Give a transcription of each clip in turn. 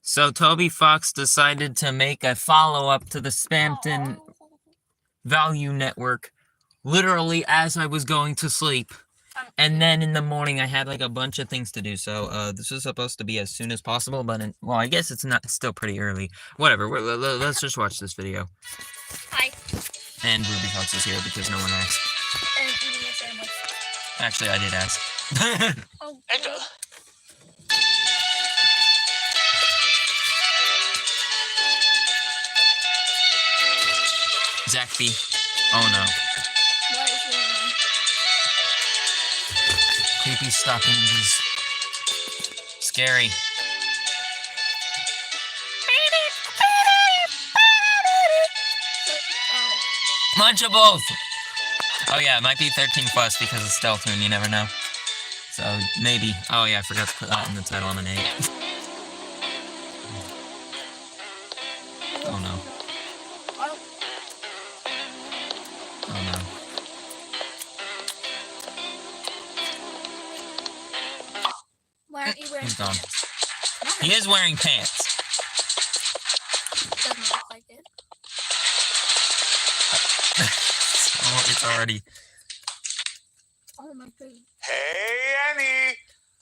So Toby Fox decided to make a follow-up to the SPAMTON Value Network, literally as I was going to sleep. And then in the morning, I had like a bunch of things to do. So this was supposed to be as soon as possible, but well, I guess it's not. It's still pretty early. Whatever. Let's just watch this video. Hi. And Ruby Fox is here because no one asked. And eating a sandwich. Actually, I did ask. Oh. Zach B. Oh no. What is going on? Creepy stock images. Scary. Bunch of both! Oh yeah, it might be 13 plus because it's Deltarune, you never know. So, maybe. Oh yeah, I forgot to put that in the title on an 8. Oh no. Oh no. Why aren't you wearing He's gone. pants? He is wearing pants. Doesn't look like it. Oh, it's already... Oh my god. Hey, Annie!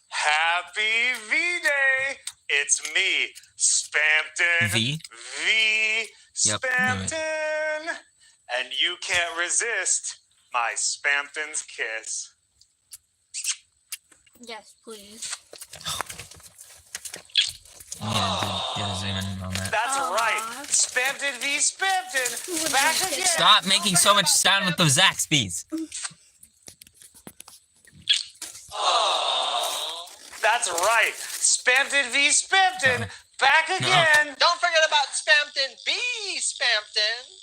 Happy V-Day! It's me, SPAMTON. V? Yep, SPAMTON! And you can't resist my SPAMTON's kiss. Yes, please. Yeah, zoom in on that. That's right. SPAMTON v SPAMTON. Back again. Stop making so much sound with those Zaxby's. That's right. SPAMTON v SPAMTON. Back again. Don't forget about SPAMTON v SPAMTON.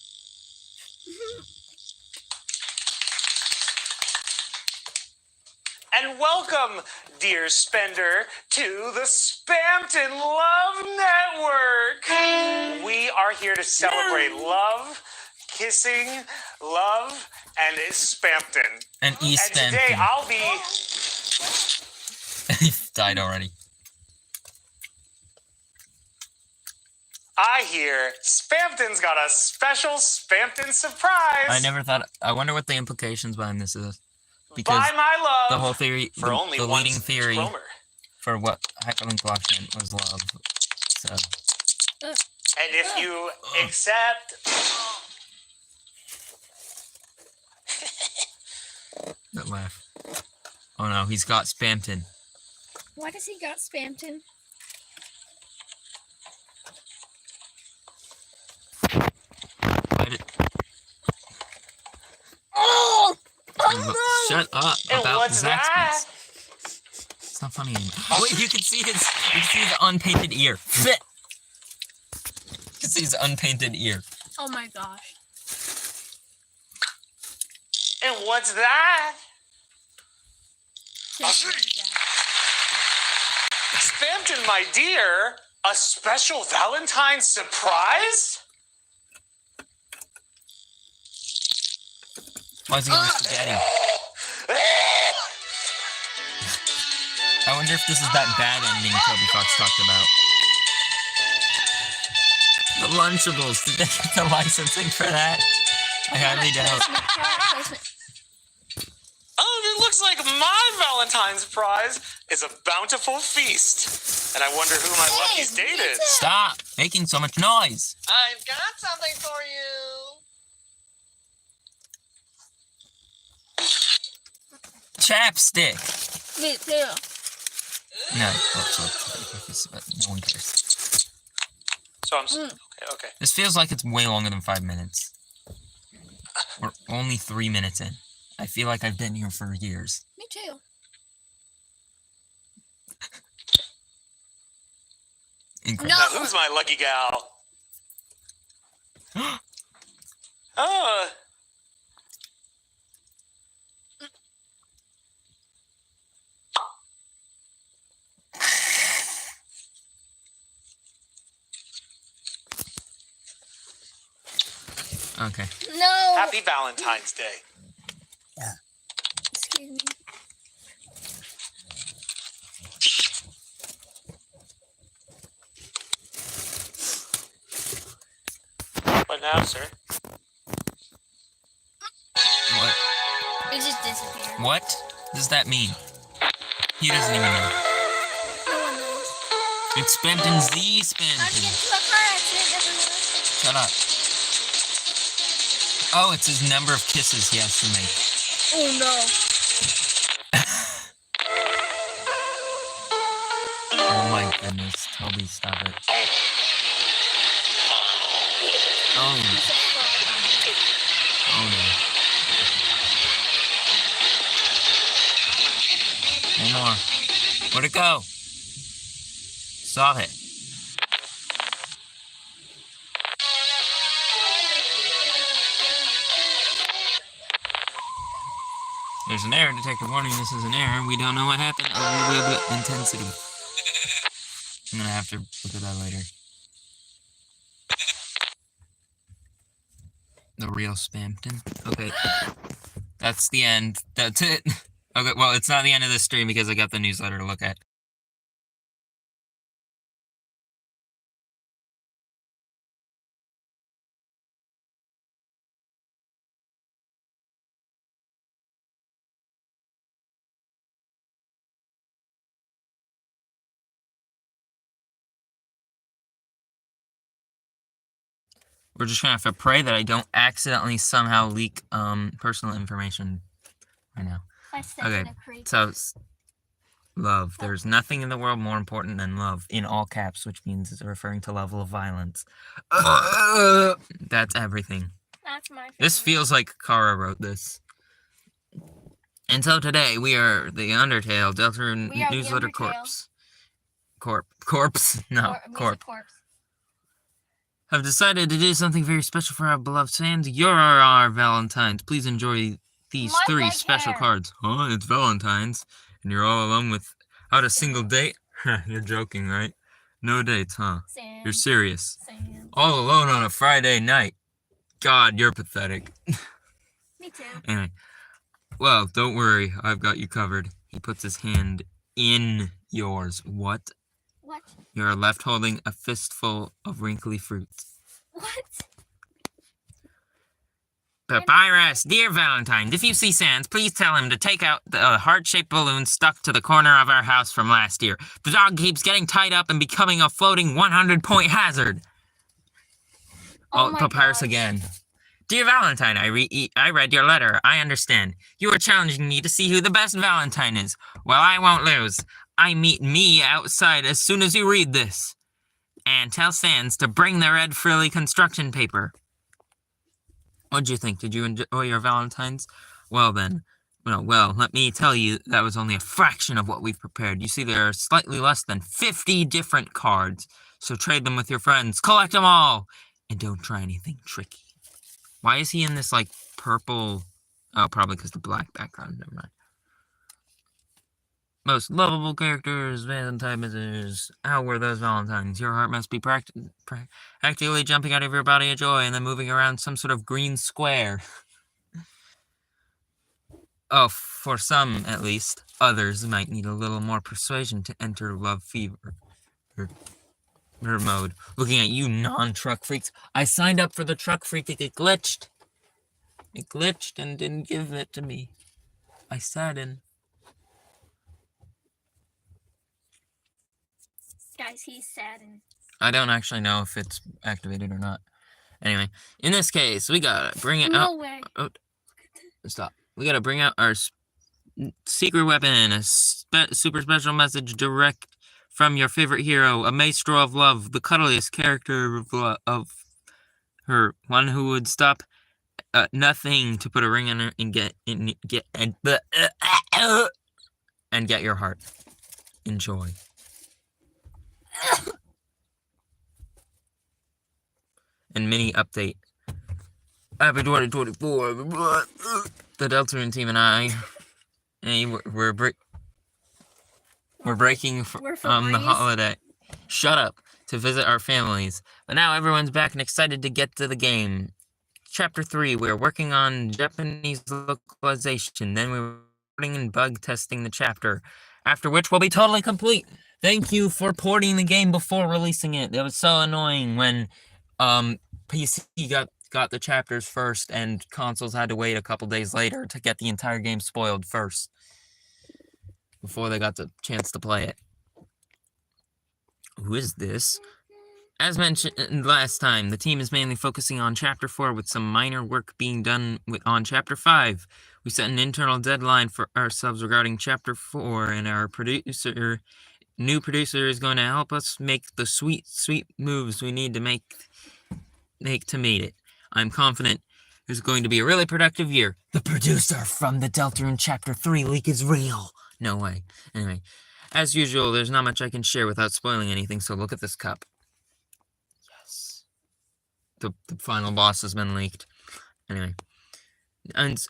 And welcome, dear spender, to the SPAMTON Love Network. We are here to celebrate love, kissing, love, and SPAMTON. And And today SPAMTON. I'll be... He died already. I hear SPAMTON's got a special SPAMTON surprise. I never thought... I wonder what the implications behind this is. Because Buy my love the whole theory... for only the one leading theory Cromer. for what Hyperlink Blocks meant was love. So... And if you accept... That laugh. Oh no, he's got SPAMTON. Why does he got SPAMTON? Oh! Shut up And about what's that? Zaxby's. It's not funny anymore. Wait, you can see his unpainted ear. You can see his unpainted ear. Oh my gosh. And what's that? SPAMTON, my dear, a special Valentine's surprise? Why is he going spaghetti? I wonder if this is that bad ending Toby Fox talked about. The Lunchables, did they get the licensing for that? I highly doubt. Oh, it looks like my Valentine's prize is a bountiful feast. And I wonder who my lucky's date is. Stop making so much noise. I've got something for you. Chapstick. Me too. No, no one cares. So I'm... Okay. This feels like it's way longer than 5 minutes. We're only 3 minutes in. I feel like I've been here for years. Me too. Incredible. Now, who's my lucky gal? Oh. Okay. No. Happy Valentine's Day. Excuse me. What now, sir? What? It just disappeared. What does that mean? He doesn't even know. No one knows. It's Spamton Z How'd you Spamton. get into a car accident, everyone? Shut up. Oh, it's his number of kisses he has to make. Oh no. Oh my goodness, Toby, stop it. Oh, oh no. One more. Where'd it go? Stop it. There's an error detector warning. This is an error. We don't know what happened. Intensity. I'm gonna have to look at that later. The real Spamton. Okay. That's the end. That's it. Okay, well, it's not the end of the stream because I got the newsletter to look at. We're just gonna have to pray that I don't accidentally somehow leak personal information right now. Okay, so love. There's nothing in the world more important than love, in all caps, which means it's referring to level of violence. That's everything. That's my favorite. This feels like Kara wrote this. And so today we are the Undertale Deltarune We are the newsletter Undertale. corpse. No, corp. Have decided to do something very special for our beloved fans. You're our Valentines. Please enjoy these My 3 leg special hair. cards. Huh? It's Valentine's, and you're all alone without a single date? You're joking, right? No dates, huh? Sam. You're serious. Sam. All alone on a Friday night. God, you're pathetic. Me too. Anyway. Well, don't worry. I've got you covered. He puts his hand in yours. What? What? You're left holding a fistful of wrinkly fruit. What? Papyrus, dear Valentine, if you see Sans, please tell him to take out the heart-shaped balloon stuck to the corner of our house from last year. The dog keeps getting tied up and becoming a floating 100-point hazard. Oh my Papyrus gosh. again. Dear Valentine, I read your letter. I understand. You are challenging me to see who the best Valentine is. Well, I won't lose. I meet me outside as soon as you read this. And tell Sans to bring the red frilly construction paper. What'd you think? Did you enjoy your Valentines? Well then, let me tell you, that was only a fraction of what we've prepared. You see, there are slightly less than 50 different cards. So trade them with your friends. Collect them all! And don't try anything tricky. Why is he in this, like, purple... Oh, probably because the black background. Never mind. Most lovable characters, Valentine messages. How were those Valentines? Your heart must be practically jumping out of your body of joy and then moving around some sort of green square. Oh, for some, at least. Others might need a little more persuasion to enter love fever. Her mode. Looking at you non-truck freaks. I signed up for the truck freak. It glitched. It glitched and didn't give it to me. I sat in. Guys, he's saddened. I don't actually know if it's activated or not. Anyway, in this case, we gotta bring it No out. way. Oh, stop. We gotta bring out our secret weapon, a super special message direct from your favorite hero, a maestro of love, the cuddliest character of her, one who would stop nothing to put a ring on her and get your heart. Enjoy. And mini update. Happy 2024. The Deltarune team and I, we're breaking from the holiday. Shut up. To visit our families. But now everyone's back and excited to get to the game. Chapter 3, we're working on Japanese localization. Then we're porting and bug testing the chapter. After which we'll be totally complete. Thank you for porting the game before releasing it. That was so annoying when PC got the chapters first, and consoles had to wait a couple days later to get the entire game spoiled first before they got the chance to play it. Who is this? As mentioned last time, the team is mainly focusing on Chapter 4 with some minor work being done on Chapter 5. We set an internal deadline for ourselves regarding Chapter 4, and our new producer is going to help us make the sweet moves we need to make to meet it. I'm confident it's going to be a really productive year. The producer from the Deltarune Chapter 3 leak is real. No way. Anyway, as usual, there's not much I can share without spoiling anything, so look at this cup. Yes. The final boss has been leaked. Anyway. And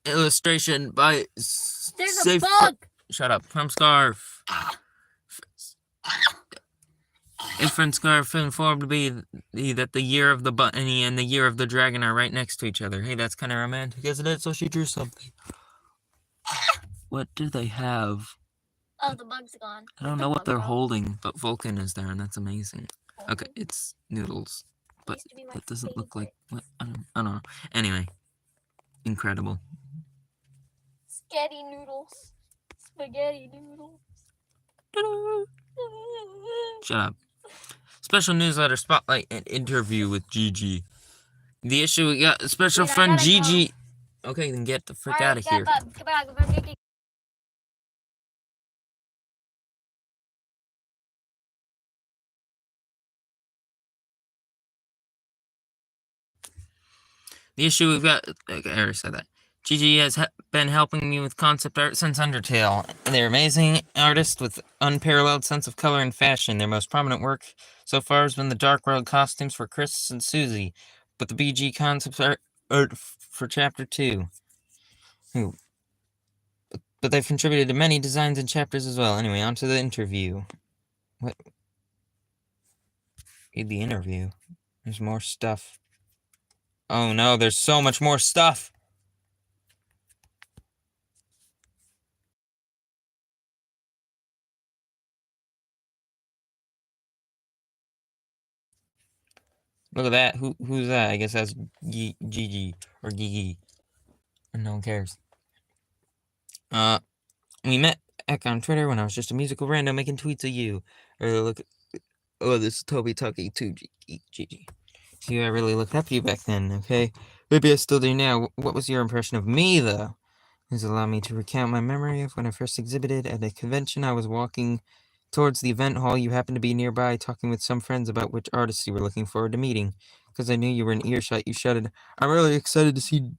illustration by... There's a bug! Shut up. From Scarf. Infant Scarf informed me that the year of the bunny and the year of the dragon are right next to each other. Hey, that's kind of romantic, isn't it? So she drew something. What do they have? Oh, the bug's gone. I don't know what they're holding, but Vulcan is there, and that's amazing. Okay, it's noodles, but that doesn't look like what I don't know. Anyway, incredible. Spaghetti noodles. Spaghetti noodles. Shut up. Special newsletter spotlight and interview with Gigi. The issue we got special friend Gigi. Go. Okay, then get the frick out of here. The issue we've got. Okay, I already said that. Gigi has been helping me with concept art since Undertale. They're amazing artists with unparalleled sense of color and fashion. Their most prominent work so far has been the Dark World costumes for Chris and Susie, but the BG concept art for Chapter 2. But they've contributed to many designs and chapters as well. Anyway, on to the interview. What? Read the interview. There's more stuff. Oh no, there's so much more stuff! Look at that. Who's that? I guess that's Gigi or Gigi. And no one cares. We met back on Twitter when I was just a musical rando making tweets of you. Or look, oh, this is Toby talking to Gigi. See, I really looked up to you back then, okay? Maybe I still do now. What was your impression of me, though? Please allow me to recount my memory of when I first exhibited at a convention. I was walking towards the event hall. You happened to be nearby talking with some friends about which artists you were looking forward to meeting. Because I knew you were in earshot, you shouted, "I'm really excited to see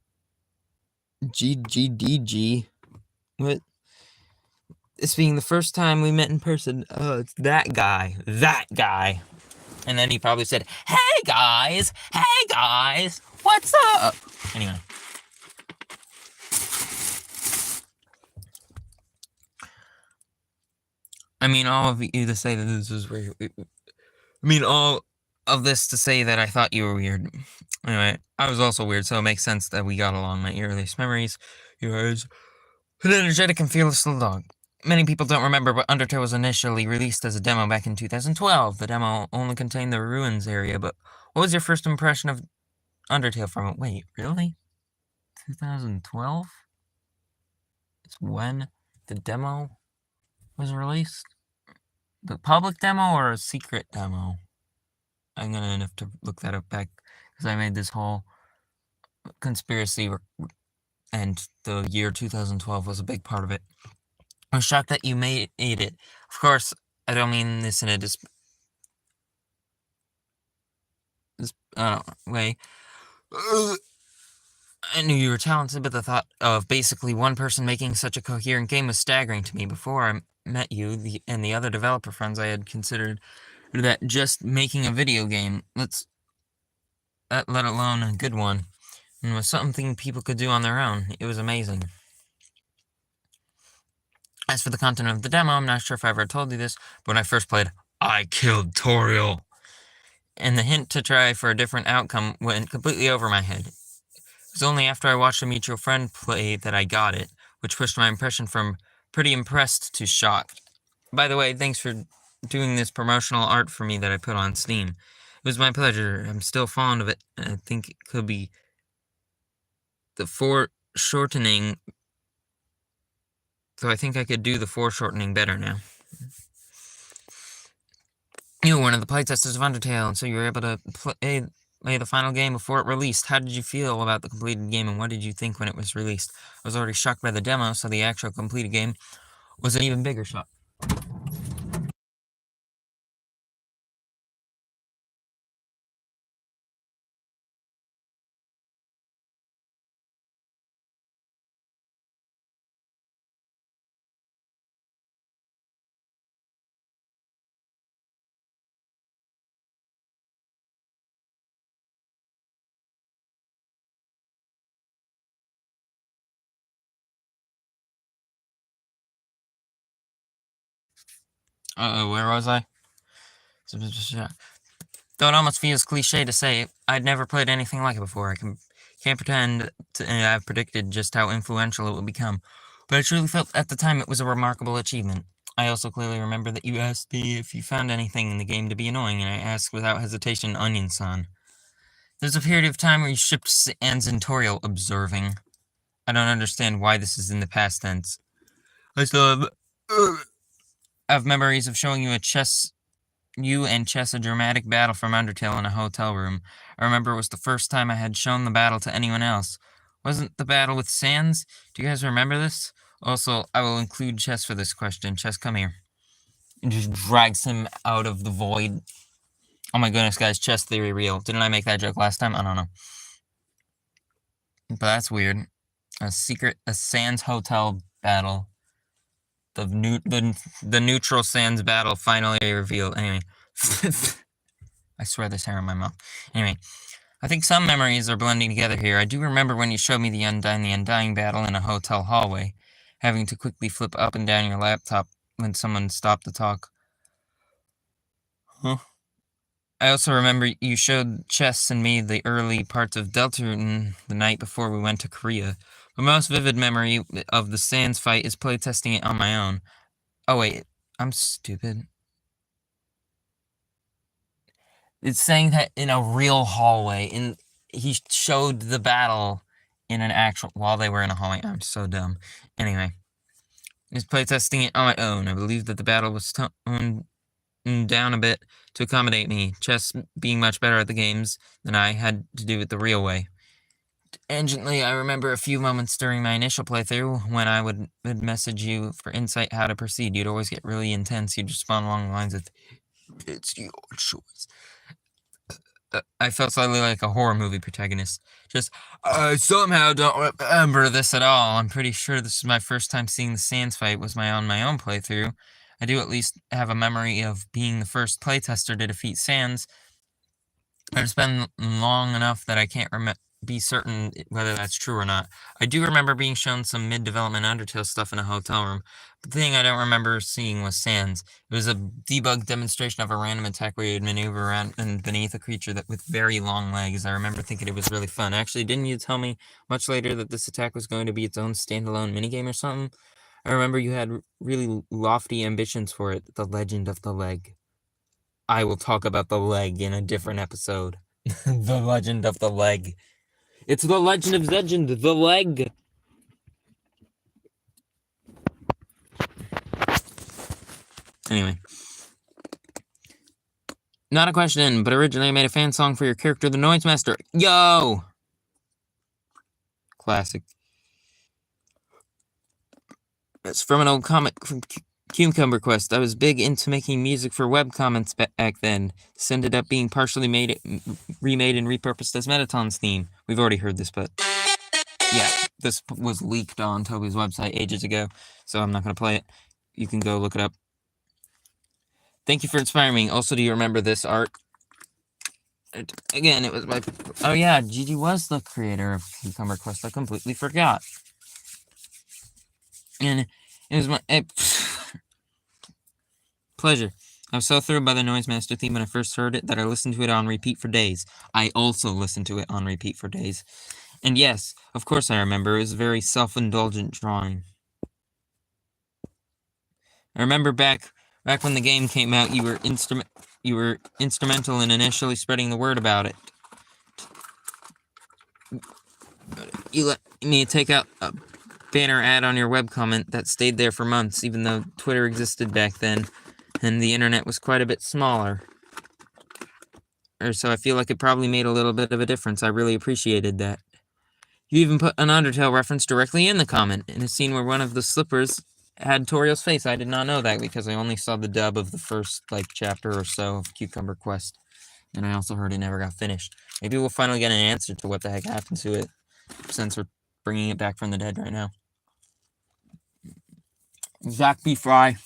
GGDG." What? This being the first time we met in person. Oh, it's that guy. That guy. And then he probably said, hey guys, what's up? Anyway. I mean, all of you to say that this was weird. I mean, all of this to say that I thought you were weird. Anyway, I was also weird, so it makes sense that we got along. My earliest memories. You are an energetic and fearless little dog. Many people don't remember, but Undertale was initially released as a demo back in 2012. The demo only contained the ruins area, but what was your first impression of Undertale from it? Wait, really? 2012? It's when the demo was released? The public demo or a secret demo? I'm gonna have to look that up back, because I made this whole conspiracy, and the year 2012 was a big part of it. I'm shocked that you made it. Of course, I don't mean this in a way. I knew you were talented, but the thought of basically one person making such a coherent game was staggering to me. Before I met you and the other developer friends, I had considered that just making a video game, let alone a good one, and was something people could do on their own. It was amazing. As for the content of the demo, I'm not sure if I ever told you this, but when I first played, I killed Toriel. And the hint to try for a different outcome went completely over my head. It was only after I watched a mutual friend play that I got it, which pushed my impression from pretty impressed to shocked. By the way, thanks for doing this promotional art for me that I put on Steam. was my pleasure. I'm still fond of it. I think it could be the foreshortening. So I think I could do the foreshortening better now. You were one of the playtesters of Undertale, and so you were able to play the final game before it released. How did you feel about the completed game, and what did you think when it was released? I was already shocked by the demo, so the actual completed game was an even bigger shock. Where was I? Though it almost feels cliche to say, I'd never played anything like it before. Can't pretend to have predicted just how influential it would become, but I truly felt at the time it was a remarkable achievement. I also clearly remember that you asked me if you found anything in the game to be annoying, and I asked without hesitation, Onion-san. There's a period of time where you shipped Sans Toriel observing. I don't understand why this is in the past tense. I still have memories of showing you and Chess a dramatic battle from Undertale in a hotel room. I remember it was the first time I had shown the battle to anyone else. Wasn't the battle with Sans? Do you guys remember this? Also, I will include Chess for this question. Chess, come here. And just drags him out of the void. Oh my goodness, guys, Chess theory real. Didn't I make that joke last time? I don't know. But that's weird. A Sans hotel battle. The neutral Sans battle finally revealed. Anyway. I swear there's hair in my mouth. Anyway. I think some memories are blending together here. I do remember when you showed me the Undying battle in a hotel hallway. Having to quickly flip up and down your laptop when someone stopped to talk. Huh? I also remember you showed Chess and me the early parts of Deltarune the night before we went to Korea. My most vivid memory of the Sans fight is playtesting it on my own. Oh wait, I'm stupid. It's saying that in a real hallway, and he showed the battle in an actual, while they were in a hallway. I'm so dumb. Anyway, I was playtesting it on my own. I believe that the battle was toned down a bit to accommodate me. Chess being much better at the games than I had to do it the real way. Tangentially, I remember a few moments during my initial playthrough when I would message you for insight how to proceed. You'd always get really intense. You'd respond along the lines of, "It's your choice." I felt slightly like a horror movie protagonist. I somehow don't remember this at all. I'm pretty sure this is my first time seeing the Sans fight was on my own playthrough. I do at least have a memory of being the first playtester to defeat Sans. It's been long enough that I can't be certain whether that's true or not. I do remember being shown some mid-development Undertale stuff in a hotel room. The thing I don't remember seeing was Sans. It was a debug demonstration of a random attack where you'd maneuver around and beneath a creature with very long legs. I remember thinking it was really fun. Actually, didn't you tell me much later that this attack was going to be its own standalone minigame or something? I remember you had really lofty ambitions for it. The Legend of the Leg. I will talk about the leg in a different episode. The Legend of the Leg. It's the Legend of Zegend, the leg. Anyway. Not a question, but originally I made a fan song for your character, the Noise Master. Yo! Classic. It's from an old comic from Cucumber Quest. I was big into making music for web comments back then. This ended up being partially remade and repurposed as Metaton's theme. We've already heard this, but yeah, this was leaked on Toby's website ages ago, so I'm not going to play it. You can go look it up. Thank you for inspiring me. Also, do you remember this art? Again, it was my... Oh yeah, Gigi was the creator of Cucumber Quest. I completely forgot. And it was my... pleasure. I was so thrilled by the Noise Master theme when I first heard it that I listened to it on repeat for days. I also listened to it on repeat for days. And yes, of course I remember, it was a very self-indulgent drawing. I remember back when the game came out, you were You were instrumental in initially spreading the word about it. You let me take out a banner ad on your web comment that stayed there for months, even though Twitter existed back then, and the internet was quite a bit smaller. Or so I feel like it probably made a little bit of a difference. I really appreciated that. You even put an Undertale reference directly in the comment, in a scene where one of the slippers had Toriel's face. I did not know that, because I only saw the dub of the first, chapter or so of Cucumber Quest. And I also heard it never got finished. Maybe we'll finally get an answer to what the heck happened to it, since we're bringing it back from the dead right now. Zach B. Fry.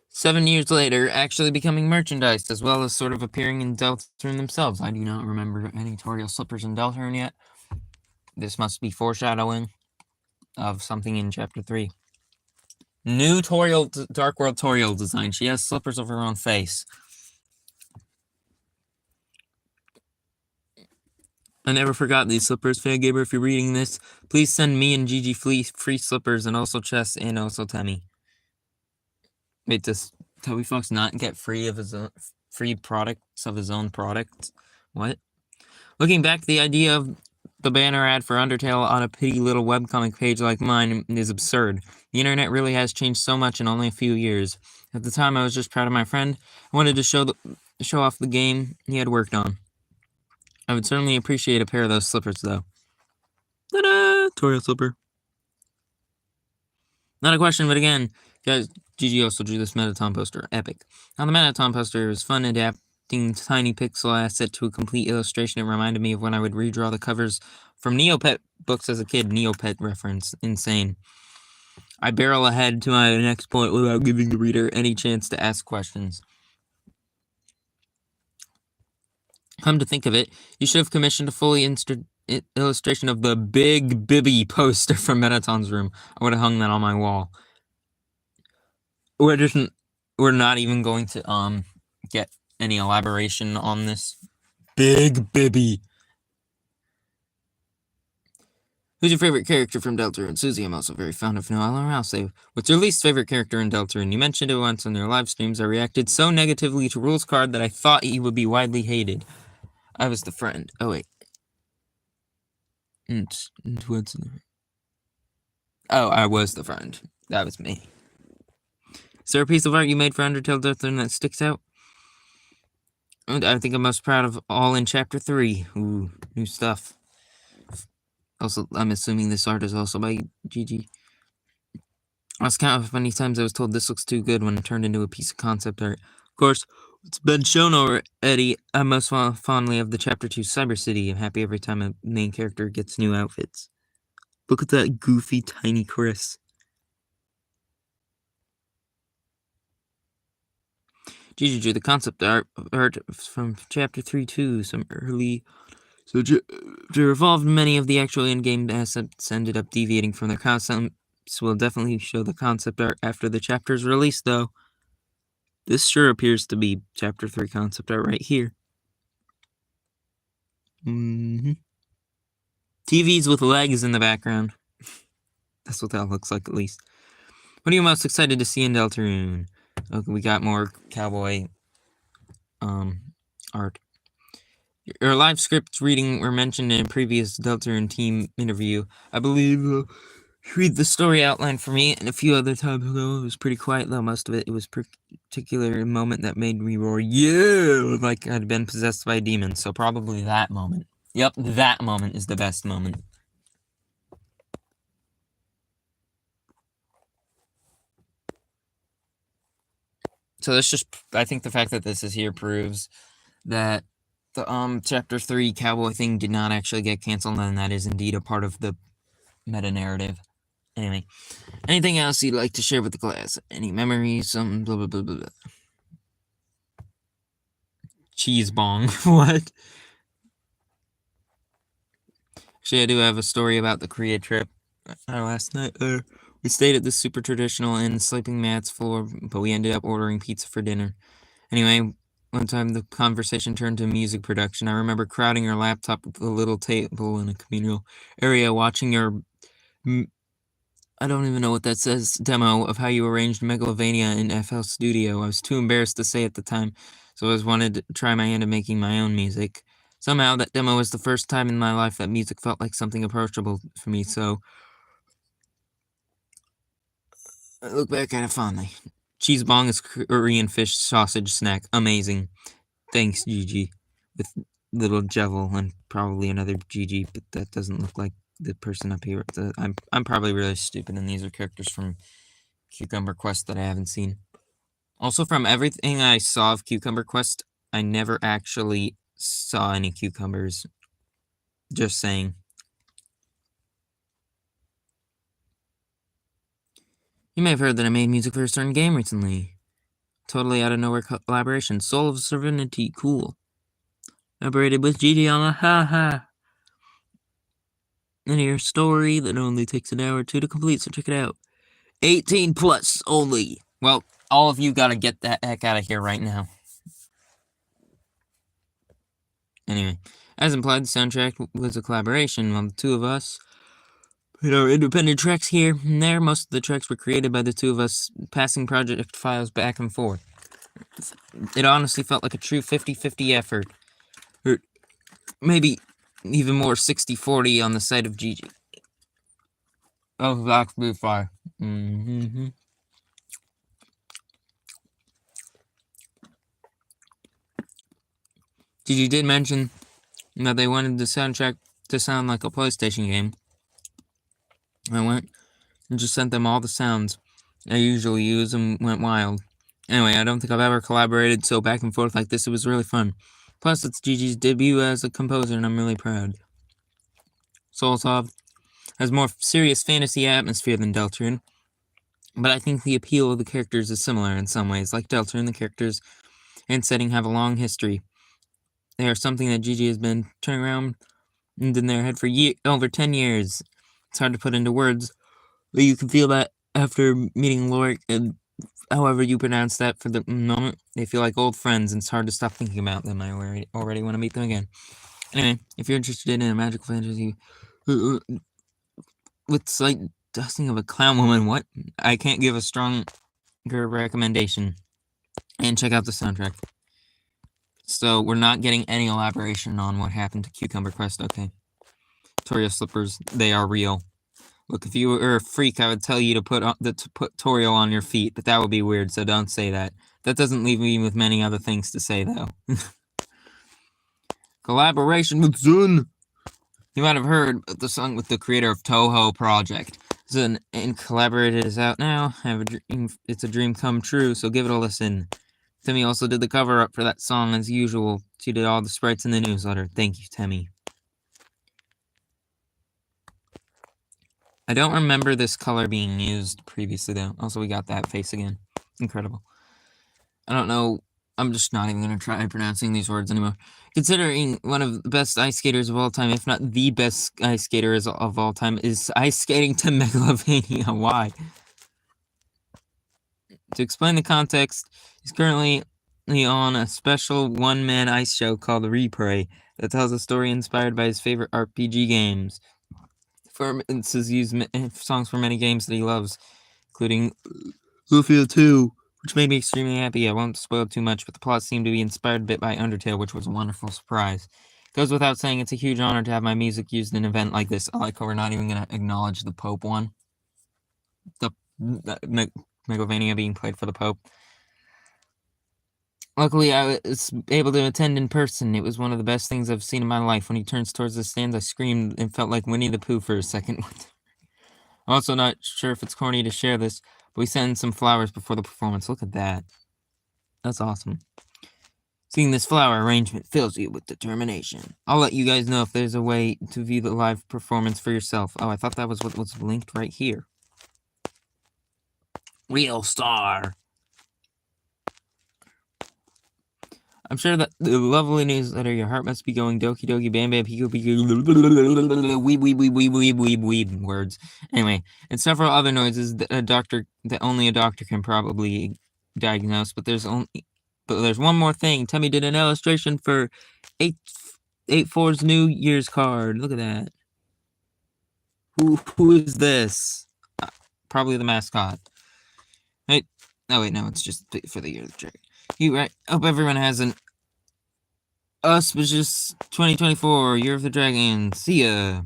"7 years later, actually becoming merchandised, as well as sort of appearing in Deltarune themselves. I do not remember any Toriel slippers in Deltarune yet. This must be foreshadowing of something in Chapter 3. New Toriel, Dark World Toriel design. She has slippers of her own face. I never forgot these slippers. Fangamer, if you're reading this, please send me and Gigi free slippers, and also Chess and also Temmie. Wait, does Toby Fox not get free products of his own product? What? Looking back, the idea of the banner ad for Undertale on a pitty little webcomic page like mine is absurd. The internet really has changed so much in only a few years. At the time, I was just proud of my friend. I wanted to show off the game he had worked on. I would certainly appreciate a pair of those slippers, though. Ta-da! Toriel slipper. Not a question, but again, guys, GG also drew this Megaton poster. Epic. Now, the Megaton poster is fun, adapting tiny pixel asset to a complete illustration. It reminded me of when I would redraw the covers from Neopet books as a kid. Neopet reference. Insane. I barrel ahead to my next point without giving the reader any chance to ask questions. Come to think of it, you should have commissioned a fully illustration of the Big Bibby poster from Megaton's room. I would have hung that on my wall. We're not even going to get any elaboration on this. Big Bibby. Who's your favorite character from Deltarune? Susie, I'm also very fond of Noella. I'll say, what's your least favorite character in Deltarune? You mentioned it once on your live streams. I reacted so negatively to Rule's card that I thought he would be widely hated. I was the friend. Oh, wait. What's the... Oh, I was the friend. That was me. Is there a piece of art you made for Undertale Deltarune that sticks out? I think I'm most proud of all in Chapter 3. Ooh, new stuff. Also, I'm assuming this art is also by GG. I was counting how many times I was told this looks too good when it turned into a piece of concept art. Of course, it's been shown already. I'm most fondly of the Chapter 2 Cyber City. I'm happy every time a main character gets new outfits. Look at that goofy, tiny Chris. Gigi drew the concept art from Chapter 3 too, some early... So to revolve, many of the actual in-game assets ended up deviating from their concepts. We'll definitely show the concept art after the chapter's release, though. This sure appears to be Chapter 3 concept art right here. TVs with legs in the background. That's what that looks like, at least. What are you most excited to see in Deltarune? Okay, we got more cowboy art. Your live scripts reading were mentioned in a previous Deltarune team interview. I believe read the story outline for me, and a few other times ago. It was pretty quiet, though. Most of it was particular moment that made me roar, yeah, like I'd been possessed by a demon. So probably that moment. Yep, that moment is the best moment. So this just, I think the fact that this is here proves that the Chapter 3 cowboy thing did not actually get canceled, and that is indeed a part of the meta-narrative. Anyway, anything else you'd like to share with the class? Any memories? Some blah blah blah blah blah. Cheese bong. What? Actually, I do have a story about the Korea trip. Last night, we stayed at this super traditional inn, sleeping mats floor, but we ended up ordering pizza for dinner. Anyway, one time the conversation turned to music production. I remember crowding her laptop with a little table in a communal area, watching her I don't even know what that says, demo of how you arranged Megalovania in FL Studio. I was too embarrassed to say at the time, so I always wanted to try my hand at making my own music. Somehow, that demo was the first time in my life that music felt like something approachable for me, so I look back at it fondly. Cheese bong is Korean fish sausage snack. Amazing. Thanks, Gigi. With little Jevil and probably another Gigi, but that doesn't look like the person up here. I'm probably really stupid, and these are characters from Cucumber Quest that I haven't seen. Also, from everything I saw of Cucumber Quest, I never actually saw any cucumbers. Just saying. You may have heard that I made music for a certain game recently. Totally out of nowhere collaboration. Soul of Serenity, cool. Collaborated with Gigi on a haha. Linear story that only takes an hour or two to complete, so check it out. 18 plus only. Well, all of you gotta get that heck out of here right now. Anyway, as implied, the soundtrack was a collaboration while the two of us put our independent tracks here and there. Most of the tracks were created by the two of us, passing project files back and forth. It honestly felt like a true 50-50 effort. Or maybe even more 60-40 on the side of Gigi. Oh, that's be fire. Gigi did mention that they wanted the soundtrack to sound like a PlayStation game. I went and just sent them all the sounds I usually use and went wild. Anyway, I don't think I've ever collaborated so back and forth like this. It was really fun. Plus, it's Gigi's debut as a composer, and I'm really proud. Soulsoft has more serious fantasy atmosphere than Deltarune, but I think the appeal of the characters is similar in some ways. Like Deltarune, the characters and setting have a long history. They are something that Gigi has been turning around in their head for over 10 years. It's hard to put into words, but you can feel that after meeting Lorik, and however you pronounce that for the moment, they feel like old friends, and it's hard to stop thinking about them. I already want to meet them again. Anyway, if you're interested in a magical fantasy with slight dusting of a clown woman, what? I can't give a stronger recommendation. And check out the soundtrack. So, we're not getting any elaboration on what happened to Cucumber Quest, okay? Torio slippers, they are real. Look, if you were a freak, I would tell you to put Torio on your feet, but that would be weird, so don't say that. That doesn't leave me with many other things to say, though. Collaboration with Zun! You might have heard the song with the creator of Toho Project. Zun and Collaborated is out now. I have a dream, it's a dream come true, so give it a listen. Temmie also did the cover-up for that song as usual. She did all the sprites in the newsletter. Thank you, Temmie. I don't remember this color being used previously, though. Also, we got that face again. Incredible. I don't know. I'm just not even going to try pronouncing these words anymore. Considering one of the best ice skaters of all time, if not the best ice skater of all time, is ice skating to Megalovania. Why? To explain the context, he's currently on a special one-man ice show called Replay that tells a story inspired by his favorite RPG games. Performances use songs from many games that he loves, including Lufia 2, which made me extremely happy. I won't spoil too much, but the plot seemed to be inspired a bit by Undertale, which was a wonderful surprise. Goes without saying, it's a huge honor to have my music used in an event like this. I like how we're not even going to acknowledge the Pope one. The Megalovania being played for the Pope. Luckily, I was able to attend in person. It was one of the best things I've seen in my life. When he turns towards the stands, I screamed and felt like Winnie the Pooh for a second. I'm also not sure if it's corny to share this, but we sent in some flowers before the performance. Look at that. That's awesome. Seeing this flower arrangement fills you with determination. I'll let you guys know if there's a way to view the live performance for yourself. Oh, I thought that was what was linked right here. Real star. I'm sure that the lovely newsletter, your heart must be going doki doki bam bam pico pico weeb words. Anyway, and several other noises that only a doctor can probably diagnose, but there's only But there's one more thing. Temmie did an illustration for 8-4's New Year's card. Look at that. Who is this? Probably the mascot. Right? Oh wait, no, it's just for the Year of the Dragon. You right? Hope everyone has an auspicious 2024 Year of the Dragon. See ya.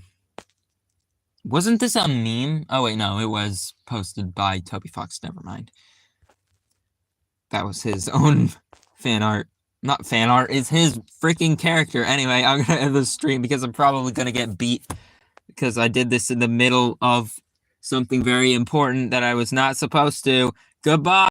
Wasn't this a meme? Oh wait, no, it was posted by Toby Fox. Never mind. That was his own fan art. Not fan art, it's his freaking character. Anyway, I'm gonna end the stream because I'm probably gonna get beat because I did this in the middle of something very important that I was not supposed to. Goodbye!